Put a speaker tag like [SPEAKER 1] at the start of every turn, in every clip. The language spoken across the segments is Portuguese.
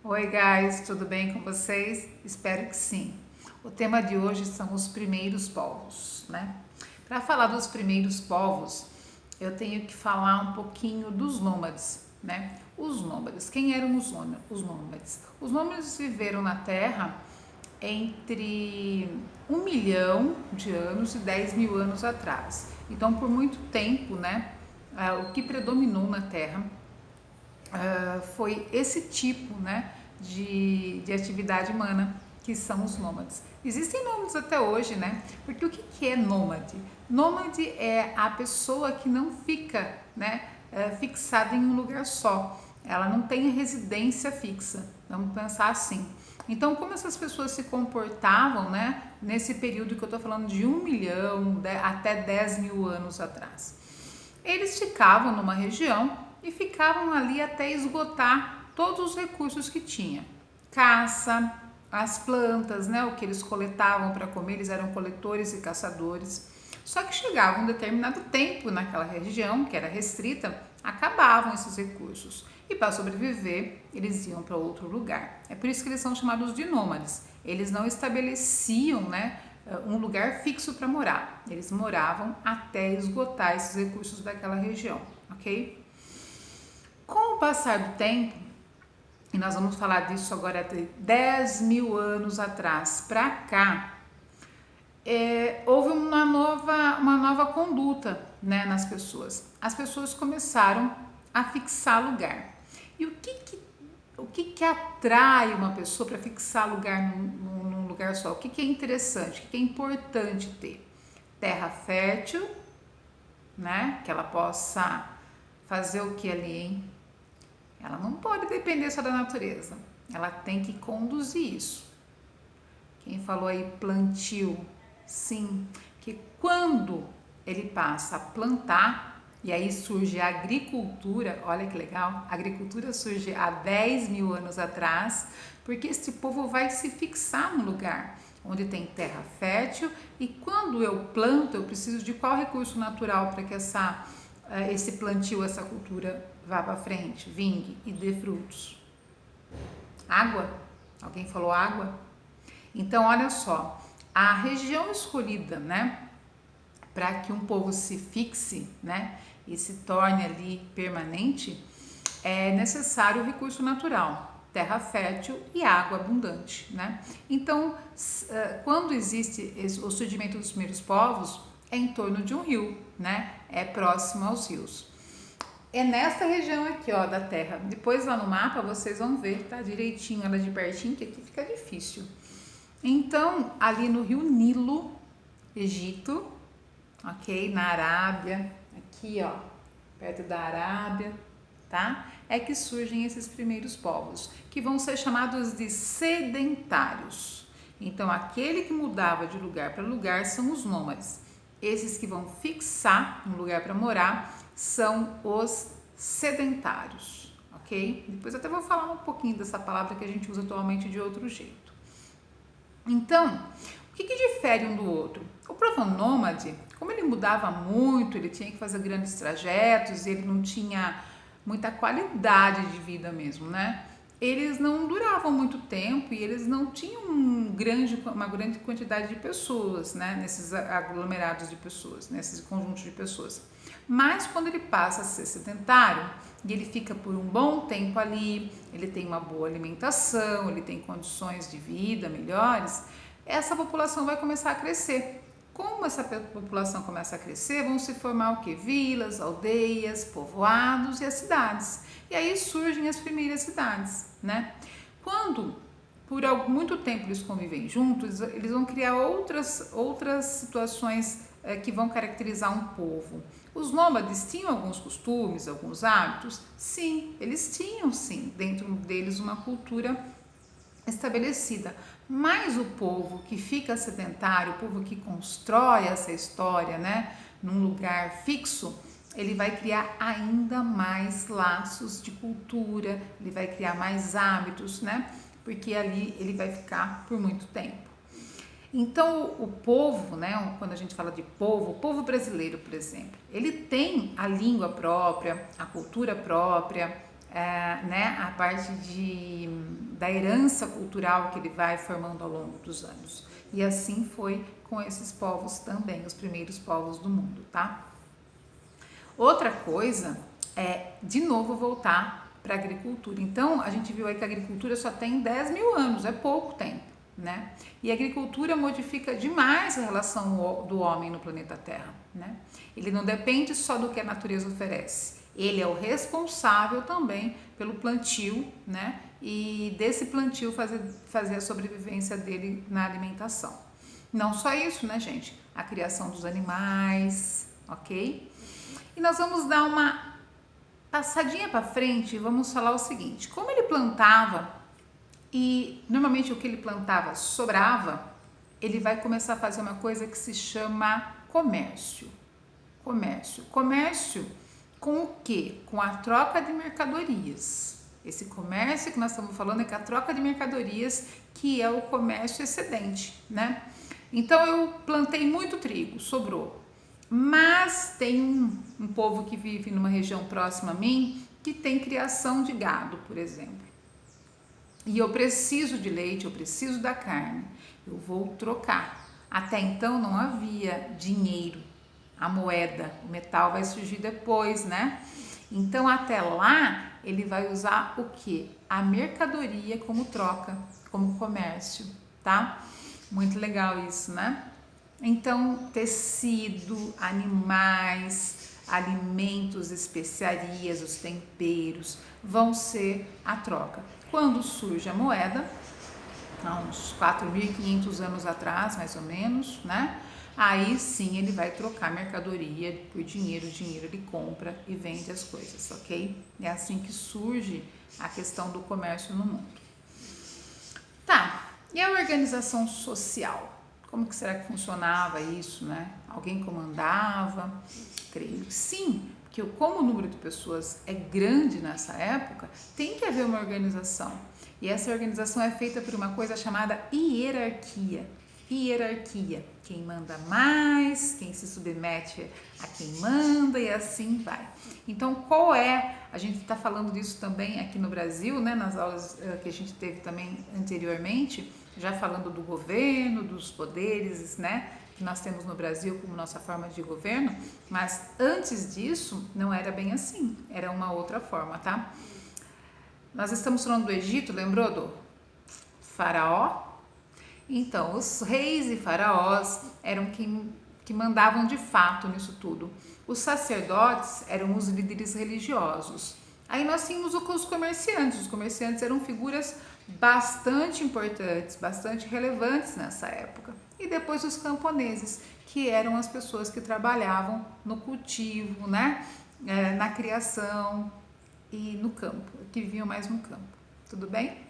[SPEAKER 1] Oi, guys, tudo bem com vocês? Espero que sim. O tema de hoje são os primeiros povos, né? Para falar dos primeiros povos, eu tenho que falar um pouquinho dos nômades, né? Os nômades, quem eram os nômades? Os nômades viveram na Terra entre 1 milhão de anos e 10 mil anos atrás. Então, por muito tempo, né? O que predominou na Terra foi esse tipo, né, de atividade humana, que são os nômades. Existem nômades até hoje, né? Porque o que é nômade? Nômade é a pessoa que não fica, né, fixada em um lugar só. Ela não tem residência fixa. Vamos pensar assim. Então, como essas pessoas se comportavam, né, nesse período que eu estou falando de 1 milhão até 10 mil anos atrás? Eles ficavam numa região e ficavam ali até esgotar todos os recursos que tinha. Caça, as plantas, né, o que eles coletavam para comer, eles eram coletores e caçadores. Só que chegava um determinado tempo naquela região, que era restrita, acabavam esses recursos. E para sobreviver, eles iam para outro lugar. É por isso que eles são chamados de nômades. Eles não estabeleciam, né, um lugar fixo para morar. Eles moravam até esgotar esses recursos daquela região, ok? Com o passar do tempo, e nós vamos falar disso agora de 10 mil anos atrás para cá, houve uma nova conduta, né, nas pessoas. As pessoas começaram a fixar lugar. E o que atrai uma pessoa para fixar lugar num lugar só? O que é interessante? O que é importante ter? Terra fértil, né? Que ela possa fazer o que ali, hein? Ela não pode depender só da natureza. Ela tem que conduzir isso. Quem falou aí plantio? Sim, que quando ele passa a plantar, e aí surge a agricultura, olha que legal, a agricultura surge há 10 mil anos atrás, porque esse povo vai se fixar no lugar onde tem terra fértil, e quando eu planto, eu preciso de qual recurso natural para que esse plantio, essa cultura vá para frente, vingue e dê frutos? Água? Alguém falou água? Então, olha só, a região escolhida, né, para que um povo se fixe, né, e se torne ali permanente, é necessário o recurso natural, terra fértil e água abundante, né? Então, quando existe o surgimento dos primeiros povos, é em torno de um rio, né? É próximo aos rios. É nesta região aqui, ó, da Terra. Depois lá no mapa vocês vão ver, tá direitinho, ela de pertinho, que aqui fica difícil. Então, ali no rio Nilo, Egito, ok? Na Arábia, aqui ó, perto da Arábia, tá? É que surgem esses primeiros povos, que vão ser chamados de sedentários. Então, aquele que mudava de lugar para lugar são os nômades. Esses que vão fixar um lugar para morar são os sedentários, ok? Depois eu até vou falar um pouquinho dessa palavra que a gente usa atualmente de outro jeito. Então, o que difere um do outro? O povo nômade, como ele mudava muito, ele tinha que fazer grandes trajetos, ele não tinha muita qualidade de vida mesmo, né? Eles não duravam muito tempo e eles não tinham uma grande quantidade de pessoas, né? Nesses aglomerados de pessoas, nesses conjuntos de pessoas. Mas quando ele passa a ser sedentário e ele fica por um bom tempo ali, ele tem uma boa alimentação, ele tem condições de vida melhores, essa população vai começar a crescer. Como essa população começa a crescer, vão se formar o que? Vilas, aldeias, povoados e as cidades. E aí surgem as primeiras cidades, né? Quando por muito tempo eles convivem juntos, eles vão criar outras situações que vão caracterizar um povo. Os nômades tinham alguns costumes, alguns hábitos? Sim, eles tinham sim, dentro deles uma cultura estabelecida. Mas o povo que fica sedentário, o povo que constrói essa história, né, num lugar fixo, ele vai criar ainda mais laços de cultura, ele vai criar mais hábitos, né? Porque ali ele vai ficar por muito tempo. Então, o povo, né, quando a gente fala de povo, o povo brasileiro, por exemplo, ele tem a língua própria, a cultura própria, né, a parte da herança cultural que ele vai formando ao longo dos anos. E assim foi com esses povos também, os primeiros povos do mundo, tá? Outra coisa é, de novo, voltar para a agricultura. Então, a gente viu aí que a agricultura só tem 10 mil anos, é pouco tempo, né? E a agricultura modifica demais a relação do homem no planeta Terra, né? Ele não depende só do que a natureza oferece, ele é o responsável também pelo plantio, né? E desse plantio fazer a sobrevivência dele na alimentação. Não só isso, né, gente? A criação dos animais, ok? E nós vamos dar uma passadinha para frente e vamos falar o seguinte: como ele plantava e normalmente o que ele plantava sobrava, ele vai começar a fazer uma coisa que se chama comércio. Comércio com o quê? Com a troca de mercadorias. Esse comércio que nós estamos falando é que a troca de mercadorias, que é o comércio excedente, né? Então eu plantei muito trigo, sobrou. Mas tem um povo que vive numa região próxima a mim que tem criação de gado, por exemplo. E eu preciso de leite, eu preciso da carne. Eu vou trocar. Até então não havia dinheiro, a moeda, o metal vai surgir depois, né? Então até lá ele vai usar o que? A mercadoria como troca, como comércio, tá? Muito legal isso, né? Então, tecido, animais, alimentos, especiarias, os temperos vão ser a troca. Quando surge a moeda, há uns 4.500 anos atrás, mais ou menos, né? Aí sim ele vai trocar mercadoria por dinheiro, o dinheiro ele compra e vende as coisas, ok? É assim que surge a questão do comércio no mundo. Tá, e a organização social? Como que será que funcionava isso, né? Alguém comandava? Creio que sim, porque como o número de pessoas é grande nessa época, tem que haver uma organização. E essa organização é feita por uma coisa chamada hierarquia. Hierarquia, quem manda mais, quem se submete a quem manda e assim vai. Então, qual é? A gente está falando disso também aqui no Brasil, né? Nas aulas que a gente teve também anteriormente, já falando do governo, dos poderes, né? Que nós temos no Brasil como nossa forma de governo, mas antes disso não era bem assim, era uma outra forma, tá? Nós estamos falando do Egito, lembrou do faraó? Então, os reis e faraós eram que mandavam de fato nisso tudo. Os sacerdotes eram os líderes religiosos. Aí nós tínhamos os comerciantes eram figuras bastante importantes, bastante relevantes nessa época. E depois os camponeses, que eram as pessoas que trabalhavam no cultivo, né? Na criação e no campo, que viviam mais no campo. Tudo bem?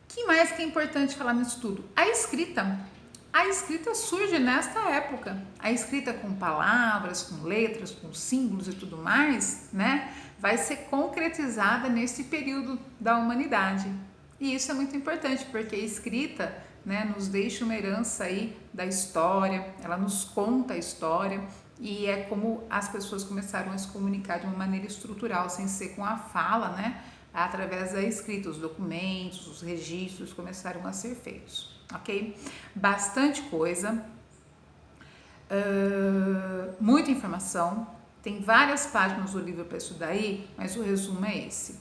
[SPEAKER 1] Que mais que é importante falar nisso tudo? A escrita surge nesta época. A escrita com palavras, com letras, com símbolos e tudo mais, né? Vai ser concretizada nesse período da humanidade. E isso é muito importante, porque a escrita, né, nos deixa uma herança aí da história, ela nos conta a história e é como as pessoas começaram a se comunicar de uma maneira estrutural, sem ser com a fala, né? Através da escrita, os documentos, os registros começaram a ser feitos, ok? Bastante coisa, muita informação, tem várias páginas do livro para estudar aí, mas o resumo é esse.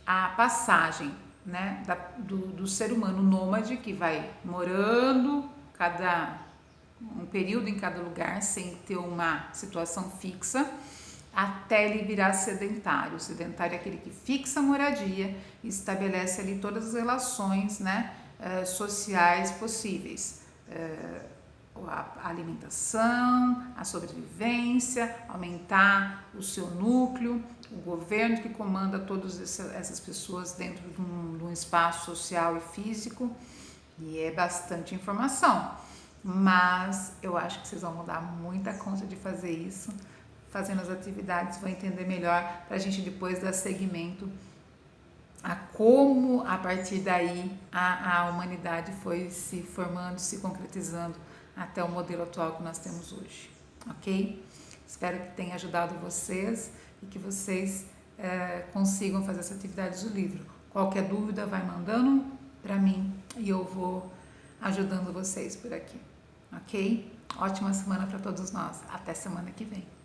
[SPEAKER 1] A passagem, né, do ser humano nômade que vai morando um período em cada lugar sem ter uma situação fixa, até ele virar sedentário. O sedentário é aquele que fixa a moradia e estabelece ali todas as relações, né, sociais possíveis. A alimentação, a sobrevivência, aumentar o seu núcleo, o governo que comanda todas essas pessoas dentro de um espaço social e físico. E é bastante informação, mas eu acho que vocês vão dar muita conta de fazer isso. Fazendo as atividades, vão entender melhor para a gente depois dar seguimento a como a partir daí a humanidade foi se formando, se concretizando até o modelo atual que nós temos hoje, ok? Espero que tenha ajudado vocês e que vocês consigam fazer essa atividade do livro. Qualquer dúvida vai mandando para mim e eu vou ajudando vocês por aqui, ok? Ótima semana para todos nós. Até semana que vem.